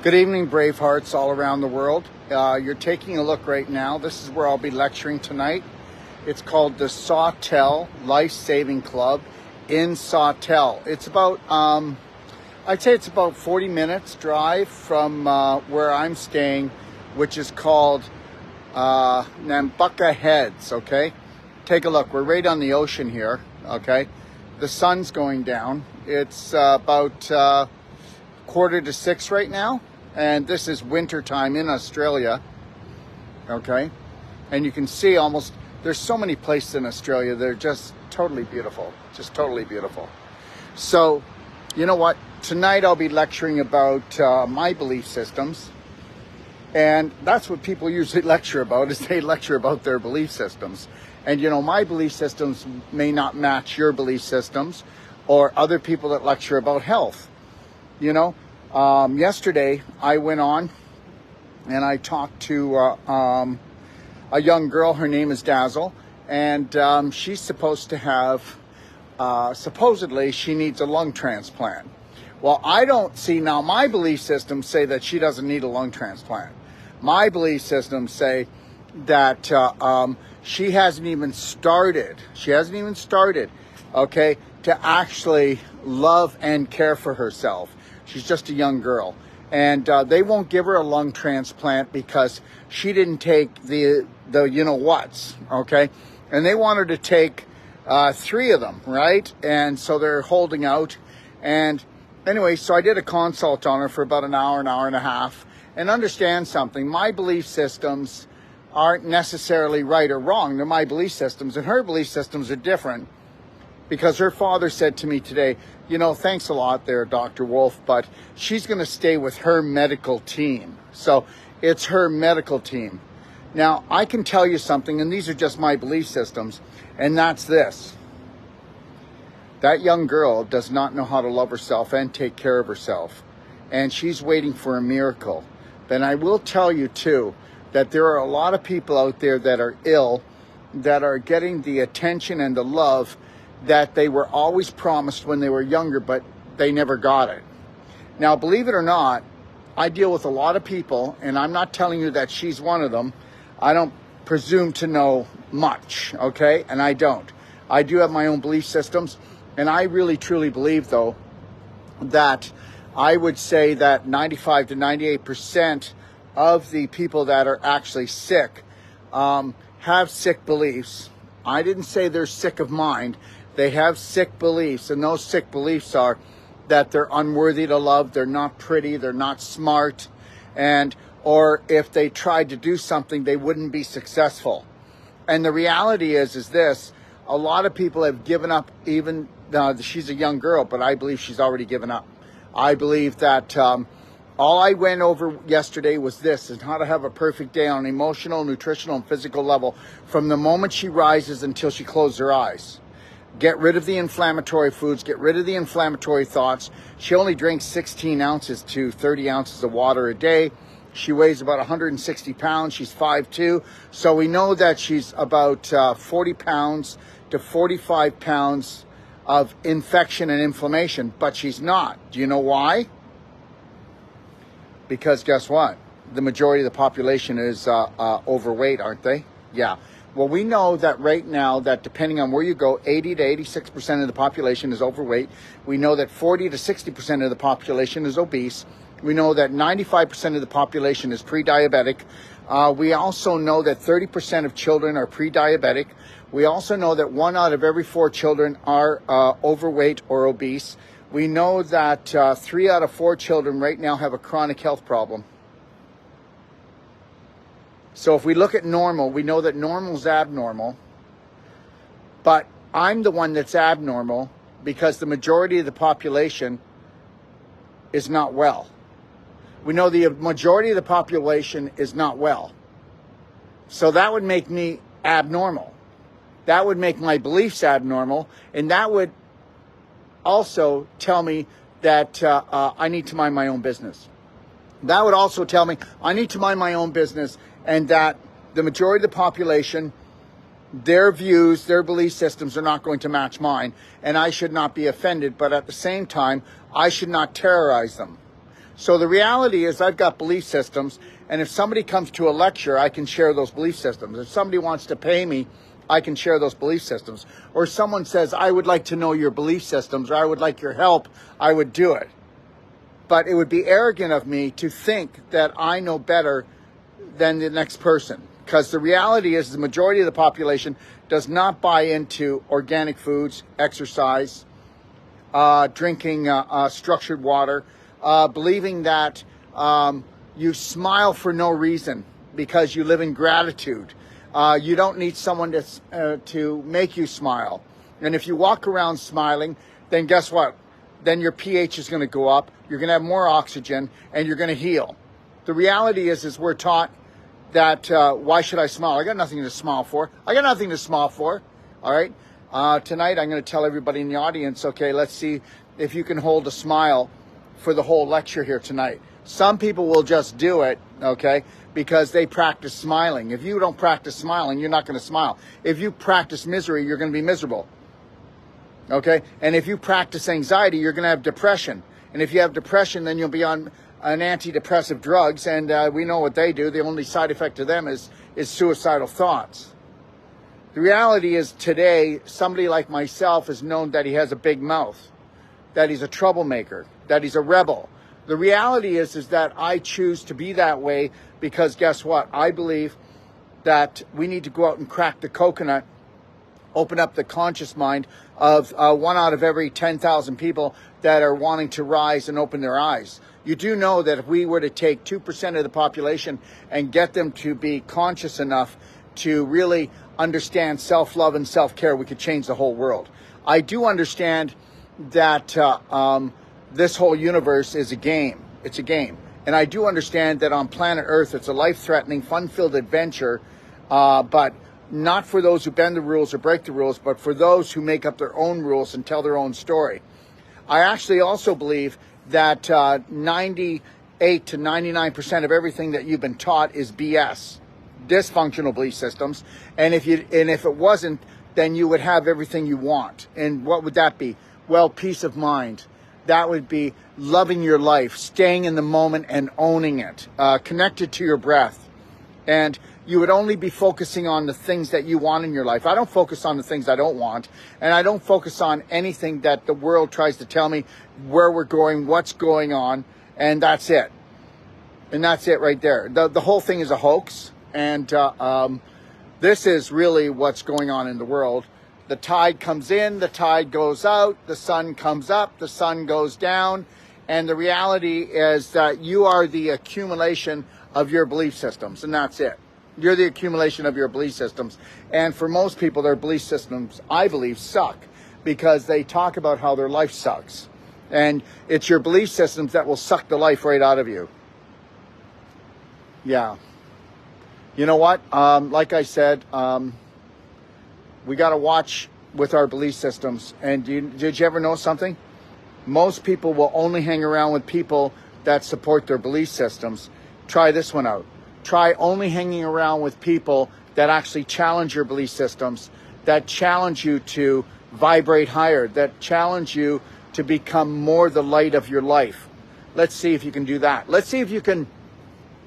Good evening, BraveHearts all around the world. You're taking a look right now. This is where I'll be lecturing tonight. It's called the Sawtell Life Saving Club in Sawtell. It's about, I'd say it's about 40 minutes drive from where I'm staying, which is called Nambucca Heads, okay? Take a look. We're right on the ocean here, okay? The sun's going down. It's about 5:45 right now, and this is winter time in Australia, okay? And you can see almost, there's so many places in Australia that are just totally beautiful, just totally beautiful. So, you know what? Tonight I'll be lecturing about my belief systems, and that's what people usually lecture about, is they lecture about their belief systems. And you know, my belief systems may not match your belief systems or other people that lecture about health. You know, yesterday I went on and I talked to a young girl. Her name is Dazzle, and she's supposed to have, supposedly she needs a lung transplant. Well, I don't see, now my belief systems say that she doesn't need a lung transplant. My belief systems say that she hasn't even started, okay, to actually love and care for herself. She's just a young girl. And they won't give her a lung transplant because she didn't take the you-know-whats, okay? And they want her to take 3 of them, right? And so they're holding out. And anyway, so I did a consult on her for about an hour and a half. And understand something, my belief systems aren't necessarily right or wrong. They're my belief systems, and her belief systems are different. Because her father said to me today, you know, thanks a lot there, Dr. Wolfe, but she's going to stay with her medical team. So it's her medical team. Now, I can tell you something, and these are just my belief systems, and that's this. That young girl does not know how to love herself and take care of herself, and she's waiting for a miracle. Then I will tell you, too, that there are a lot of people out there that are ill, that are getting the attention and the love that they were always promised when they were younger, but they never got it. Now, believe it or not, I deal with a lot of people, and I'm not telling you that she's one of them. I don't presume to know much, okay? And I don't. I do have my own belief systems, and I really, truly believe, though, that I would say that 95 to 98% of the people that are actually sick have sick beliefs. I didn't say they're sick of mind. They have sick beliefs, and those sick beliefs are that they're unworthy to love, they're not pretty, they're not smart, or if they tried to do something, they wouldn't be successful. And the reality is this, a lot of people have given up, even, she's a young girl, but I believe she's already given up. I believe that all I went over yesterday was this, is how to have a perfect day on an emotional, nutritional, and physical level from the moment she rises until she closes her eyes. Get rid of the inflammatory foods, get rid of the inflammatory thoughts. She only drinks 16 ounces to 30 ounces of water a day. She weighs about 160 pounds. She's 5'2". So we know that she's about 40 pounds to 45 pounds of infection and inflammation, but she's not. Do you know why? Because guess what? The majority of the population is overweight, aren't they? Yeah. Well, we know that right now that depending on where you go, 80 to 86% of the population is overweight. We know that 40 to 60% of the population is obese. We know that 95% of the population is pre-diabetic. We also know that 30% of children are pre-diabetic. We also know that 1 out of every 4 children are overweight or obese. We know that 3 out of 4 children right now have a chronic health problem. So if we look at normal, we know that normal is abnormal, but I'm the one that's abnormal because the majority of the population is not well. We know the majority of the population is not well. So that would make me abnormal. That would make my beliefs abnormal, and that would also tell me that I need to mind my own business. That would also tell me I need to mind my own business, and that the majority of the population, their views, their belief systems are not going to match mine, and I should not be offended, but at the same time, I should not terrorize them. So the reality is I've got belief systems, and if somebody comes to a lecture, I can share those belief systems. If somebody wants to pay me, I can share those belief systems. Or someone says, I would like to know your belief systems, or I would like your help, I would do it. But it would be arrogant of me to think that I know better than the next person. Because the reality is the majority of the population does not buy into organic foods, exercise, drinking structured water, believing that you smile for no reason because you live in gratitude. You don't need someone to make you smile. And if you walk around smiling, then guess what? Then your pH is going to go up, you're going to have more oxygen, and you're going to heal. The reality is we're taught that why should I smile? I got nothing to smile for. I got nothing to smile for. All right. Tonight I'm going to tell everybody in the audience, okay, let's see if you can hold a smile for the whole lecture here tonight. Some people will just do it, okay, because they practice smiling. If you don't practice smiling, you're not going to smile. If you practice misery, you're going to be miserable. Okay? And if you practice anxiety, you're going to have depression. And if you have depression, then you'll be on an antidepressive drugs, and we know what they do. The only side effect to them is suicidal thoughts. The reality is today, somebody like myself is known that he has a big mouth, that he's a troublemaker, that he's a rebel. The reality is that I choose to be that way because guess what? I believe that we need to go out and crack the coconut, open up the conscious mind of 1 out of every 10,000 people that are wanting to rise and open their eyes. You do know that if we were to take 2% of the population and get them to be conscious enough to really understand self-love and self-care, we could change the whole world. I do understand that this whole universe is a game. It's a game. And I do understand that on planet Earth, it's a life-threatening, fun-filled adventure, but not for those who bend the rules or break the rules, but for those who make up their own rules and tell their own story. I actually also believe that 98 to 99% of everything that you've been taught is BS, dysfunctional belief systems. And if it wasn't, then you would have everything you want. And what would that be? Well, peace of mind. That would be loving your life, staying in the moment and owning it, connected to your breath. And you would only be focusing on the things that you want in your life. I don't focus on the things I don't want. And I don't focus on anything that the world tries to tell me where we're going, what's going on. And that's it. And that's it right there. The whole thing is a hoax. And this is really what's going on in the world. The tide comes in, the tide goes out, the sun comes up, the sun goes down. And the reality is that you are the accumulation of your belief systems. And that's it. You're the accumulation of your belief systems. And for most people, their belief systems, I believe, suck because they talk about how their life sucks. And it's your belief systems that will suck the life right out of you. Yeah. You know what? Like I said, we got to watch with our belief systems. And did you ever know something? Most people will only hang around with people that support their belief systems. Try this one out. Try only hanging around with people that actually challenge your belief systems, that challenge you to vibrate higher, that challenge you to become more the light of your life. Let's see if you can do that. Let's see if you can,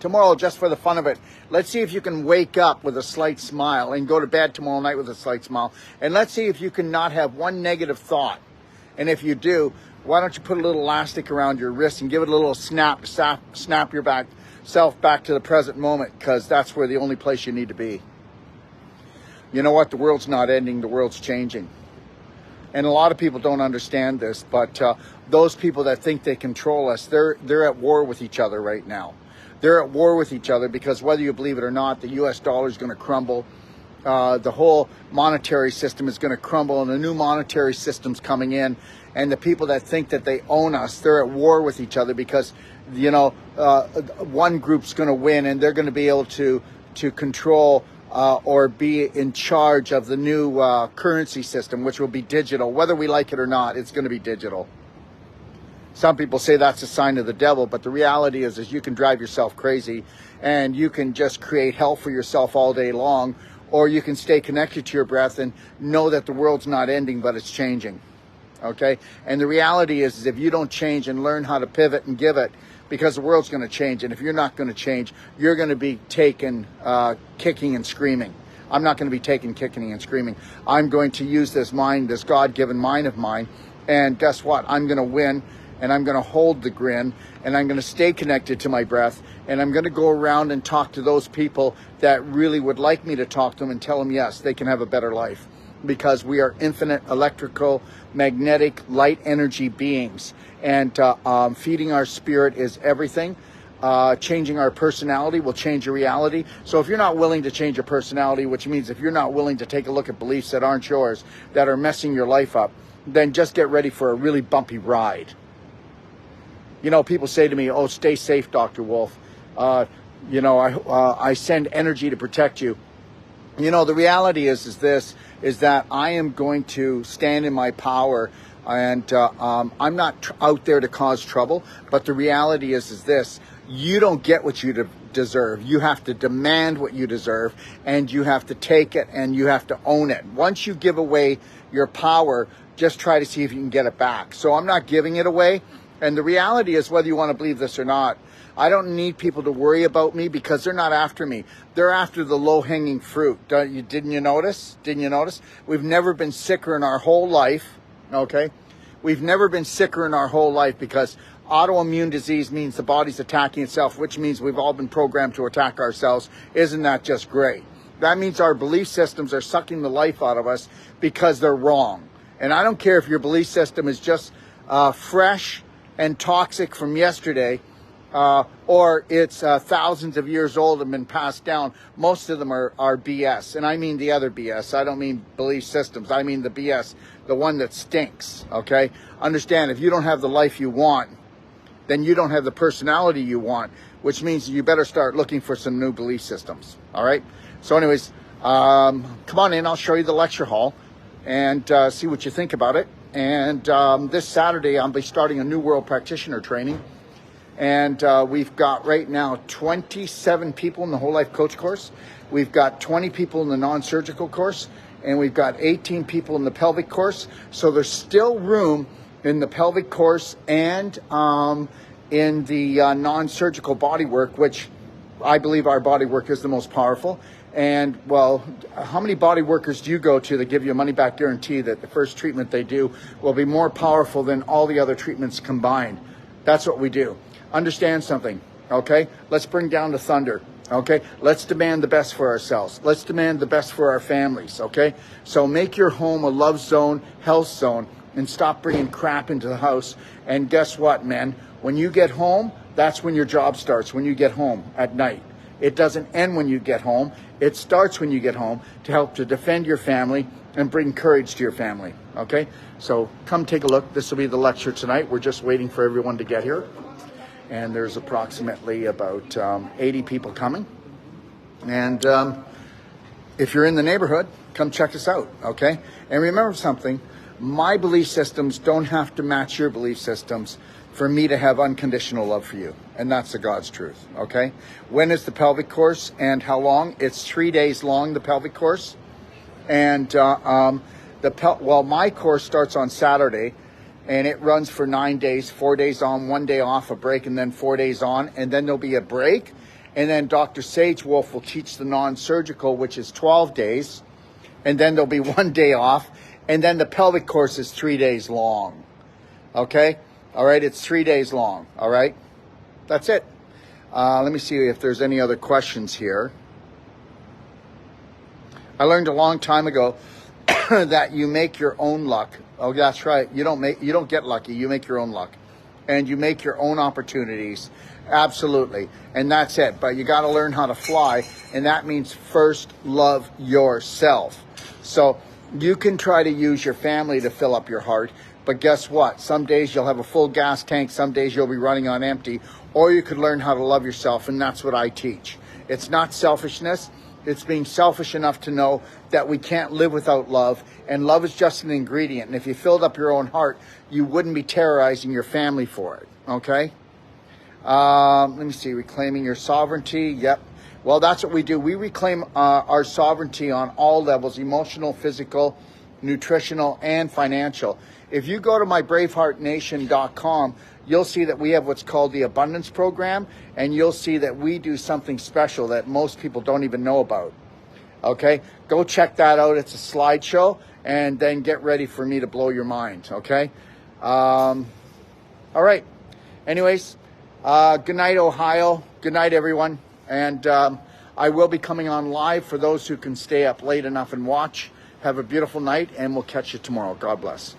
tomorrow, just for the fun of it, let's see if you can wake up with a slight smile and go to bed tomorrow night with a slight smile. And let's see if you can not have one negative thought. And if you do, why don't you put a little elastic around your wrist and give it a little snap your self back to the present moment, because that's where the only place you need to be. You know what? The world's not ending. The world's changing. And a lot of people don't understand this, but those people that think they control us, they're at war with each other right now. They're at war with each other because whether you believe it or not, the US dollar is going to crumble. The whole monetary system is going to crumble, and a new monetary system's coming in. And the people that think that they own us, they're at war with each other because, you know, one group's going to win, and they're going to be able to control or be in charge of the new currency system, which will be digital. Whether we like it or not, it's going to be digital. Some people say that's a sign of the devil, but the reality is you can drive yourself crazy, and you can just create hell for yourself all day long, or you can stay connected to your breath and know that the world's not ending, but it's changing. Okay? And the reality is if you don't change and learn how to pivot and give it, because the world's going to change. And if you're not going to change, you're going to be taken kicking and screaming. I'm not going to be taken kicking and screaming. I'm going to use this mind, this God-given mind of mine. And guess what? I'm going to win, and I'm going to hold the grin, and I'm going to stay connected to my breath, and I'm going to go around and talk to those people that really would like me to talk to them and tell them, yes, they can have a better life, because we are infinite electrical, magnetic, light energy beings. And feeding our spirit is everything. Changing our personality will change your reality. So if you're not willing to change your personality, which means if you're not willing to take a look at beliefs that aren't yours, that are messing your life up, then just get ready for a really bumpy ride. You know, people say to me, oh, stay safe, Dr. Wolfe. You know, I send energy to protect you. You know, the reality is that I am going to stand in my power, and I'm not out there to cause trouble. But the reality is this: you don't get what you deserve. You have to demand what you deserve, and you have to take it, and you have to own it. Once you give away your power, just try to see if you can get it back. So I'm not giving it away. And the reality is, whether you want to believe this or not, I don't need people to worry about me, because they're not after me. They're after the low-hanging fruit. Didn't you notice? Didn't you notice? We've never been sicker in our whole life, okay? We've never been sicker in our whole life, because autoimmune disease means the body's attacking itself, which means we've all been programmed to attack ourselves. Isn't that just great? That means our belief systems are sucking the life out of us because they're wrong. And I don't care if your belief system is just fresh and toxic from yesterday, or it's thousands of years old and been passed down. Most of them are BS. And I mean the other BS. I don't mean belief systems. I mean the BS, the one that stinks, okay? Understand, if you don't have the life you want, then you don't have the personality you want, which means you better start looking for some new belief systems, all right? So anyways, come on in. I'll show you the lecture hall and see what you think about it. And this Saturday, I'll be starting a New World Practitioner training. And we've got right now 27 people in the Whole Life Coach course. We've got 20 people in the non-surgical course. And we've got 18 people in the pelvic course. So there's still room in the pelvic course and in the non-surgical body work, which I believe our body work is the most powerful. And, well, how many body workers do you go to that give you a money-back guarantee that the first treatment they do will be more powerful than all the other treatments combined? That's what we do. Understand something, okay? Let's bring down the thunder, okay? Let's demand the best for ourselves. Let's demand the best for our families, okay? So make your home a love zone, health zone, and stop bringing crap into the house. And guess what, men? When you get home, that's when your job starts, when you get home at night. It doesn't end when you get home. It starts when you get home to help to defend your family and bring courage to your family, okay? So come take a look. This will be the lecture tonight. We're just waiting for everyone to get here. And there's approximately about 80 people coming. And if you're in the neighborhood, come check us out, okay? And remember something, my belief systems don't have to match your belief systems for me to have unconditional love for you. And that's the God's truth, okay? When is the pelvic course and how long? It's 3 days long, the pelvic course. And my course starts on Saturday, and it runs for 9 days, 4 days on, 1 day off, a break, and then 4 days on. And then there'll be a break. And then Dr. Sage Wolfe will teach the non-surgical, which is 12 days. And then there'll be 1 day off. And then the pelvic course is 3 days long, okay? All right, it's 3 days long, all right? That's it. Let me see if there's any other questions here. I learned a long time ago that you make your own luck. Oh, that's right. You don't get lucky. You make your own luck. And you make your own opportunities. Absolutely. And that's it. But you got to learn how to fly. And that means first love yourself. So you can try to use your family to fill up your heart. But guess what? Some days you'll have a full gas tank. Some days you'll be running on empty. Or you could learn how to love yourself. And that's what I teach. It's not selfishness. It's being selfish enough to know that we can't live without love. And love is just an ingredient. And if you filled up your own heart, you wouldn't be terrorizing your family for it. Okay? Let me see. Reclaiming your sovereignty. Yep. Well, that's what we do. We reclaim our sovereignty on all levels. Emotional, physical, nutritional, and financial. If you go to my braveheartnation.com, you'll see that we have what's called the Abundance Program, and you'll see that we do something special that most people don't even know about. Okay, go check that out. It's a slideshow, and then get ready for me to blow your mind. Okay, all right. Anyways, good night, Ohio. Good night, everyone. And I will be coming on live for those who can stay up late enough and watch. Have a beautiful night, and we'll catch you tomorrow. God bless.